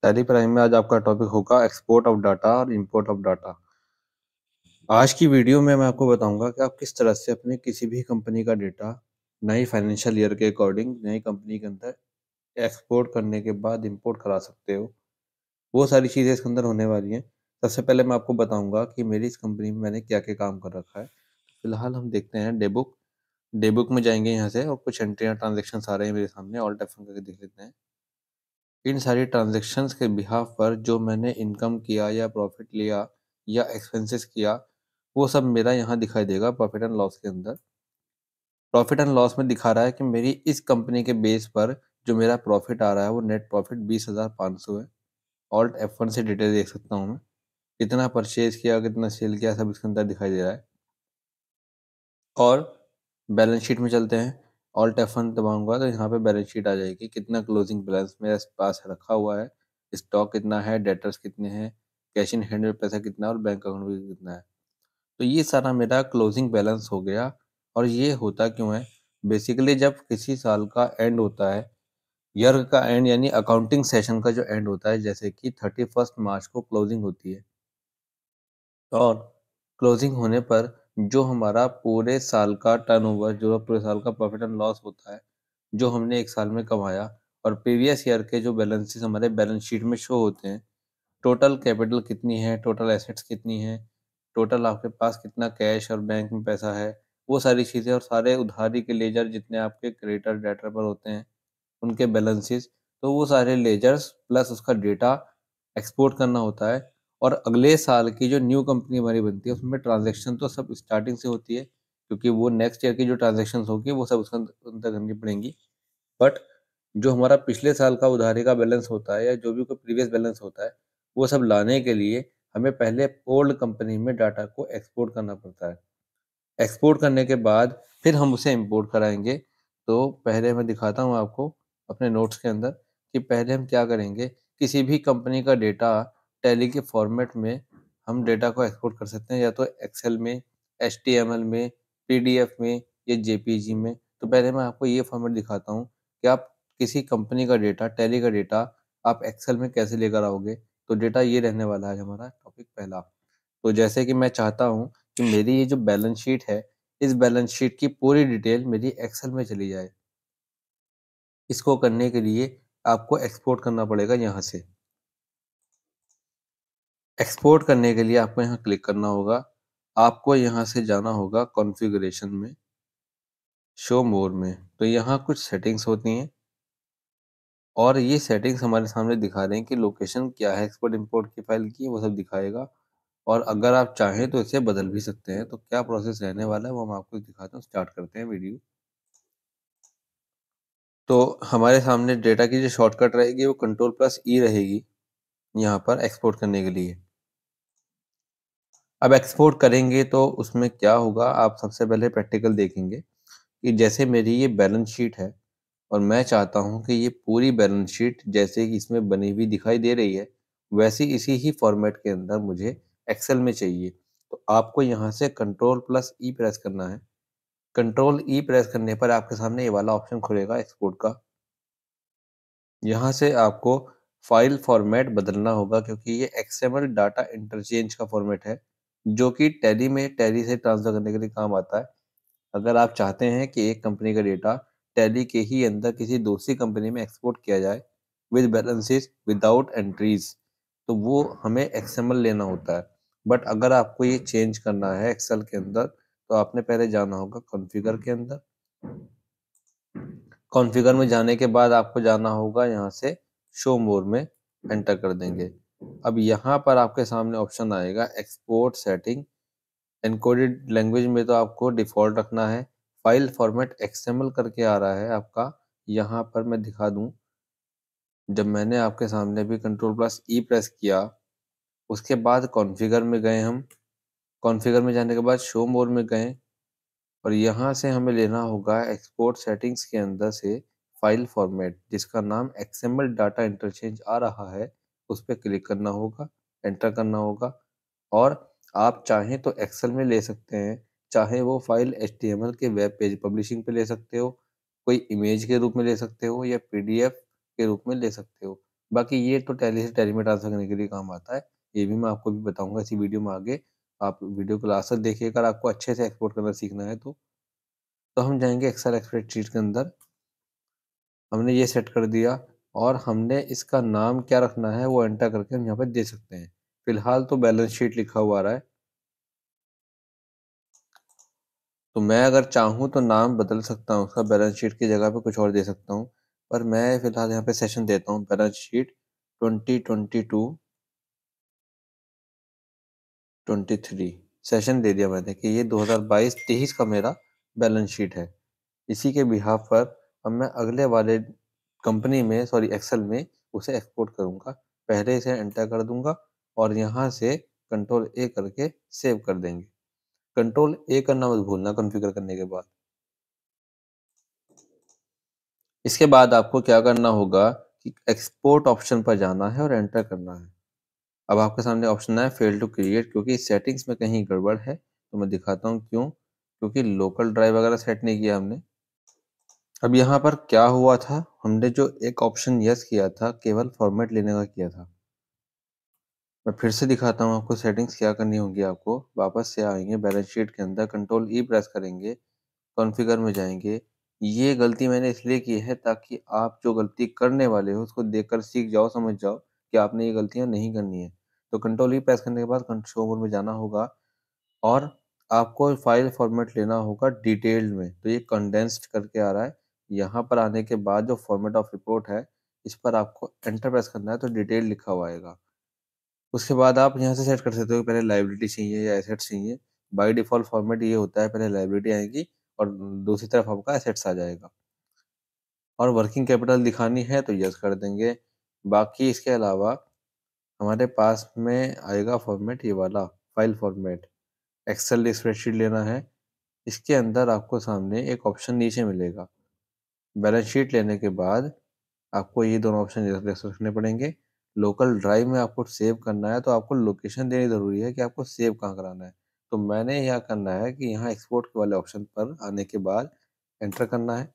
Tally prime में आज आपका टॉपिक होगा एक्सपोर्ट ऑफ डाटा और इंपोर्ट ऑफ डाटा। आज की वीडियो में मैं आपको बताऊंगा कि आप किस तरह से अपने किसी भी कंपनी का डेटा नई फाइनेंशियल ईयर के अकॉर्डिंग नई कंपनी के अंदर एक्सपोर्ट करने के बाद इंपोर्ट करा सकते हो। वो सारी चीज़ें इसके अंदर होने वाली हैं। सबसे पहले मैं आपको बताऊंगा कि मेरी इस कंपनी में मैंने क्या क्या काम कर रखा है। फिलहाल हम देखते हैं डे बुक में जाएंगे यहाँ से और कुछ एंट्रियाँ ट्रांजेक्शन आ रहे हैं मेरे सामने। ऑल टैप करके देख लेते हैं। इन सारी ट्रांजैक्शंस के बिहाफ पर जो मैंने इनकम किया या प्रॉफिट लिया या एक्सपेंसेस किया, वो सब मेरा यहाँ दिखाई देगा प्रॉफिट एंड लॉस के अंदर। प्रॉफिट एंड लॉस में दिखा रहा है कि मेरी इस कंपनी के बेस पर जो मेरा प्रॉफिट आ रहा है वो नेट प्रॉफिट 20,500 है। ऑल्ट F1 से डिटेल देख सकता हूँ मैं, कितना परचेज किया कितना सेल किया सब इसके अंदर दिखाई दे रहा है। और बैलेंस शीट में चलते हैं। ऑल्ट F1 दबाऊंगा तो यहाँ पे बैलेंस शीट आ जाएगी, कितना क्लोजिंग बैलेंस मेरे पास रखा हुआ है, स्टॉक कितना है, डेटर्स कितने हैं, कैश इन हैंड में पैसा कितना है और बैंक अकाउंट में कितना है। तो ये सारा मेरा क्लोजिंग बैलेंस हो गया। और ये होता क्यों है? बेसिकली जब किसी साल का एंड होता है, ईयर का एंड यानी अकाउंटिंग सेशन का जो एंड होता है, जैसे कि 31 मार्च को क्लोजिंग होती है, और क्लोजिंग होने पर जो हमारा पूरे साल का टर्नओवर, जो पूरे साल का प्रॉफिट एंड लॉस होता है, जो हमने एक साल में कमाया, और प्रीवियस ईयर के जो बैलेंसेस हमारे बैलेंस शीट में शो होते हैं, टोटल कैपिटल कितनी है, टोटल एसेट्स कितनी है, टोटल आपके पास कितना कैश और बैंक में पैसा है, वो सारी चीज़ें, और सारे उधारी के लेजर जितने आपके क्रेडिटर डेटर पर होते हैं उनके बैलेंसेस, तो वो सारे लेजर्स प्लस उसका डेटा एक्सपोर्ट करना होता है। और अगले साल की जो न्यू कंपनी हमारी बनती है उसमें ट्रांजैक्शन तो सब स्टार्टिंग से होती है, क्योंकि वो नेक्स्ट ईयर की जो ट्रांजैक्शन होगी वो सब उसके अंदर करनी पड़ेंगी। बट जो हमारा पिछले साल का उधारी का बैलेंस होता है या जो भी कोई प्रीवियस बैलेंस होता है, वो सब लाने के लिए हमें पहले ओल्ड कंपनी में डाटा को एक्सपोर्ट करना पड़ता है। एक्सपोर्ट करने के बाद फिर हम उसे इंपोर्ट कराएंगे। तो पहले मैं दिखाता हूँ आपको अपने नोट्स के अंदर कि पहले हम क्या करेंगे। किसी भी कंपनी का डेटा टैली के फॉर्मेट में हम डेटा को एक्सपोर्ट कर सकते हैं, या तो एक्सेल में, HTML में, PDF में या JPG में। तो पहले मैं आपको ये फॉर्मेट दिखाता हूँ कि आप किसी कंपनी का डेटा, टैली का डेटा आप एक्सेल में कैसे लेकर आओगे। तो डेटा ये रहने वाला है हमारा टॉपिक पहला। तो जैसे कि मैं चाहता हूँ कि मेरी ये जो बैलेंस शीट है, इस बैलेंस शीट की पूरी डिटेल मेरी एक्सेल में चली जाए। इसको करने के लिए आपको एक्सपोर्ट करना पड़ेगा यहाँ से। एक्सपोर्ट करने के लिए आपको यहाँ क्लिक करना होगा। आपको यहाँ से जाना होगा कॉन्फ़िगरेशन में, शो मोर में। तो यहाँ कुछ सेटिंग्स होती हैं और ये सेटिंग्स हमारे सामने दिखा रहे हैं कि लोकेशन क्या है एक्सपोर्ट इंपोर्ट की फाइल की, वो सब दिखाएगा। और अगर आप चाहें तो इसे बदल भी सकते हैं। तो क्या प्रोसेस रहने वाला है वो मैं आपको दिखाता हूँ। स्टार्ट करते हैं वीडियो। तो हमारे सामने डेटा की जो शॉर्टकट रहेगी वो कंट्रोल+E रहेगी यहाँ पर एक्सपोर्ट करने के लिए। अब एक्सपोर्ट करेंगे तो उसमें क्या होगा, आप सबसे पहले प्रैक्टिकल देखेंगे कि जैसे मेरी ये बैलेंस शीट है और मैं चाहता हूँ कि ये पूरी बैलेंस शीट जैसे कि इसमें बनी हुई दिखाई दे रही है, वैसे इसी ही फॉर्मेट के अंदर मुझे एक्सेल में चाहिए। तो आपको यहाँ से कंट्रोल+E प्रेस करना है। कंट्रोल E प्रेस करने पर आपके सामने ये वाला ऑप्शन खुलेगा एक्सपोर्ट का। यहाँ से आपको फाइल फॉर्मेट बदलना होगा, क्योंकि ये XML डाटा इंटरचेंज का फॉर्मेट है, जो कि टैली से ट्रांसफर करने के लिए काम आता है। अगर आप चाहते हैं कि एक कंपनी का डेटा टैली के ही अंदर किसी दूसरी कंपनी में एक्सपोर्ट किया जाए विद बैलेंसेस विदाउट एंट्रीज, तो वो हमें XML लेना होता है। बट अगर आपको ये चेंज करना है एक्सेल के अंदर, तो आपने पहले जाना होगा कॉन्फ़िगर के अंदर। कॉन्फ़िगर में जाने के बाद आपको जाना होगा यहाँ से शो मोर में, एंटर कर देंगे। अब यहाँ पर आपके सामने ऑप्शन आएगा एक्सपोर्ट सेटिंग। एनकोडेड लैंग्वेज में तो आपको डिफ़ॉल्ट रखना है। फाइल फॉर्मेट XML करके आ रहा है आपका। यहाँ पर मैं दिखा दूँ, जब मैंने आपके सामने भी कंट्रोल+E प्रेस किया, उसके बाद कॉन्फ़िगर में गए हम। कॉन्फ़िगर में जाने के बाद शो मोर में गए और यहाँ से हमें लेना होगा एक्सपोर्ट सेटिंग्स के अंदर से फाइल फॉर्मेट, जिसका नाम XML डाटा इंटरचेंज आ रहा है। उस पर क्लिक करना होगा, एंटर करना होगा। और आप चाहें तो एक्सेल में ले सकते हैं, चाहे वो फाइल HTML के वेब पेज पब्लिशिंग पे ले सकते हो, कोई इमेज के रूप में ले सकते हो या PDF के रूप में ले सकते हो। बाकी ये तो टैली से टैली में ट्रांसफर करने के लिए काम आता है। ये भी मैं आपको भी बताऊँगा इसी वीडियो में आगे। आप वीडियो को लास्ट तक देखिए अगर आपको अच्छे से एक्सपोर्ट करना सीखना है तो। तो हम जाएँगे एक्सेल स्प्रेडशीट के अंदर। हमने ये सेट कर दिया और हमने इसका नाम क्या रखना है वो एंटर करके हम यहाँ पे दे सकते हैं। फिलहाल तो बैलेंस शीट लिखा हुआ आ रहा है। तो मैं अगर चाहूँ तो नाम बदल सकता हूँ उसका, बैलेंस शीट की जगह पे कुछ और दे सकता हूँ। पर मैं फिलहाल यहाँ पे सेशन देता हूँ बैलेंस शीट 2022-23 सेशन दे दिया मैंने कि ये 2022-23 का मेरा बैलेंस शीट है। इसी के बिहाफ पर अब मैं अगले वाले कंपनी में सॉरी एक्सेल में उसे एक्सपोर्ट करूँगा। पहले इसे एंटर कर दूँगा और यहाँ से कंट्रोल ए करके सेव कर देंगे। कंट्रोल ए करना मत भूलना कॉन्फ़िगर करने के बाद। इसके बाद आपको क्या करना होगा कि एक्सपोर्ट ऑप्शन पर जाना है और एंटर करना है। अब आपके सामने ऑप्शन है फेल टू क्रिएट, क्योंकि सेटिंग्स में कहीं गड़बड़ है। तो मैं दिखाता हूँ क्यों। क्योंकि लोकल ड्राइव वगैरह सेट नहीं किया हमने। अब यहाँ पर क्या हुआ था, हमने जो एक ऑप्शन यस किया था केवल फॉर्मेट लेने का किया था। मैं फिर से दिखाता हूँ आपको सेटिंग्स क्या करनी होगी। आपको वापस से आएंगे बैलेंस शीट के अंदर, कंट्रोल ई प्रेस करेंगे, कॉन्फ़िगर में जाएंगे। ये गलती मैंने इसलिए की है ताकि आप जो गलती करने वाले हो उसको देखकर सीख जाओ, समझ जाओ कि आपने ये गलतियाँ नहीं करनी है। तो कंट्रोल ई प्रेस करने के बाद शो मोड में जाना होगा और आपको फाइल फॉर्मेट लेना होगा डिटेल्ड में। तो ये कंडेंस्ड करके आ रहा है। यहाँ पर आने के बाद जो फॉर्मेट ऑफ रिपोर्ट है इस पर आपको एंटर प्रेस करना है तो डिटेल लिखा हुआ आएगा। उसके बाद आप यहाँ से सेट कर सकते हो कि पहले लायबिलिटी चाहिए या एसेट्स चाहिए। बाय डिफ़ॉल्ट फॉर्मेट ये होता है, पहले लायबिलिटी आएगी और दूसरी तरफ आपका एसेट्स आ जाएगा। और वर्किंग कैपिटल दिखानी है तो यस कर देंगे। बाकी इसके अलावा हमारे पास में आएगा फॉर्मेट ये वाला, फाइल फॉर्मेट। एक्सेल स्प्रेडशीट लेना है। इसके अंदर आपको सामने एक ऑप्शन नीचे मिलेगा। बैलेंस शीट लेने के बाद आपको ये दोनों ऑप्शन रखने पड़ेंगे। लोकल ड्राइव में आपको सेव करना है तो आपको लोकेशन देनी ज़रूरी है कि आपको सेव कहाँ कराना है। तो मैंने यहाँ करना है कि यहाँ एक्सपोर्ट वाले ऑप्शन पर आने के बाद एंटर करना है।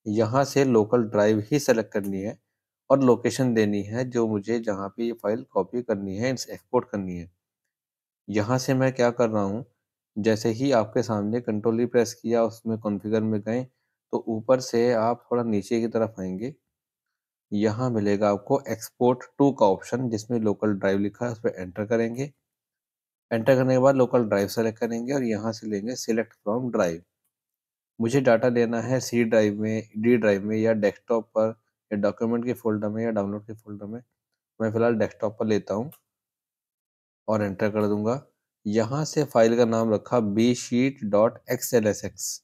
यहाँ से लोकल ड्राइव ही सेलेक्ट करनी है और लोकेशन देनी है जो मुझे जहाँ पे ये फाइल कॉपी करनी है, एक्सपोर्ट करनी है। यहाँ से मैं क्या कर रहा हूँ, जैसे ही आपके सामने कंट्रोल ई प्रेस किया उसमें कॉन्फ़िगर में गए तो ऊपर से आप थोड़ा नीचे की तरफ आएँगे। यहाँ मिलेगा आपको एक्सपोर्ट टू का ऑप्शन जिसमें लोकल ड्राइव लिखा है, उस पे एंटर करेंगे। एंटर करने के बाद लोकल ड्राइव सेलेक्ट करेंगे और यहाँ से लेंगे सिलेक्ट फ्रॉम ड्राइव। मुझे डाटा लेना है सी ड्राइव में, डी ड्राइव में या डेस्कटॉप पर या डॉक्यूमेंट के फ़ोल्डर में या डाउनलोड के फ़ोल्डर में। मैं फ़िलहाल डेस्कटॉप पर लेता हूँ और एंटर कर दूँगा। यहाँ से फ़ाइल का नाम रखा bsheet.xlsx।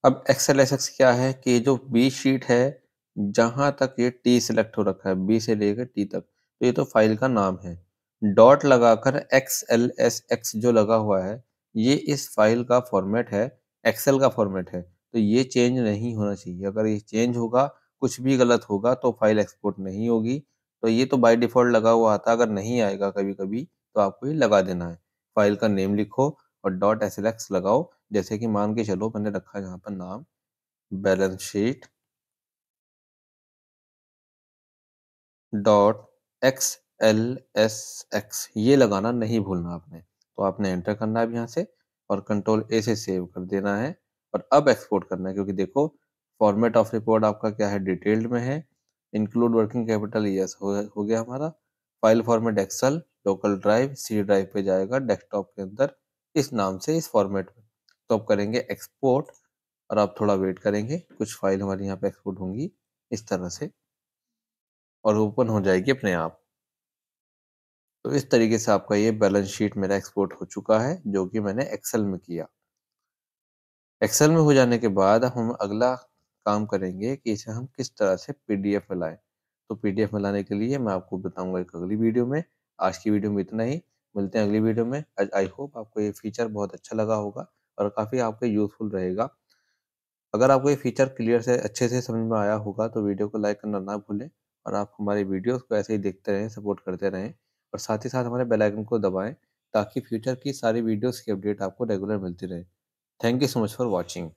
अब एक्सएलएसएक्स क्या है कि ये जो बी शीट है, जहाँ तक ये टी सिलेक्ट हो रखा है, बी से लेकर टी तक, तो ये तो फाइल का नाम है। डॉट लगाकर एक्सएलएसएक्स जो लगा हुआ है, ये इस फाइल का फॉर्मेट है, एक्सेल का फॉर्मेट है। तो ये चेंज नहीं होना चाहिए। अगर ये चेंज होगा, कुछ भी गलत होगा तो फाइल एक्सपोर्ट नहीं होगी। तो ये तो बाय डिफ़ॉल्ट लगा हुआ आता है, अगर नहीं आएगा कभी-कभी तो आपको ये लगा देना है। फाइल का नेम लिखो और डॉट एसएलएक्स लगाओ। जैसे कि मान के चलो मैंने रखा है यहाँ पर नाम balance sheet dot x L S x, ये लगाना नहीं भूलना आपने। तो आपने एंटर करना है अब यहाँ से और कंट्रोल ए से सेव कर देना है और अब एक्सपोर्ट करना है, क्योंकि देखो फॉर्मेट ऑफ रिपोर्ट आपका क्या है, डिटेल्ड में है। इंक्लूड वर्किंग कैपिटल यस हो गया हमारा। File format Excel, local drive C drive पे जाएगा डेस्कटॉप के अंदर इस नाम से, इस फॉर्मेट में। तो अब करेंगे एक्सपोर्ट और आप थोड़ा वेट करेंगे, कुछ फाइल हमारी यहाँ पे एक्सपोर्ट होंगी इस तरह से और ओपन हो जाएगी अपने आप। तो इस तरीके से आपका ये बैलेंस शीट मेरा एक्सपोर्ट हो चुका है, जो कि मैंने एक्सेल में किया। एक्सेल में हो जाने के बाद हम अगला काम करेंगे कि इसे हम किस तरह से पीडीएफ में लाएँ। तो पीडीएफ में लाने के लिए मैं आपको बताऊँगा एक अगली वीडियो में। आज की वीडियो में इतना ही, मिलते हैं अगली वीडियो में। आई होप आपको ये फीचर बहुत अच्छा लगा होगा और काफ़ी आपके यूज़फुल रहेगा। अगर आपको ये फीचर क्लियर से अच्छे से समझ में आया होगा तो वीडियो को लाइक करना ना भूलें और आप हमारी वीडियोस को ऐसे ही देखते रहें, सपोर्ट करते रहें और साथ ही साथ हमारे बेल आइकन को दबाएँ ताकि फ्यूचर की सारी वीडियोस की अपडेट आपको रेगुलर मिलती रहे। Thank you so much for watching.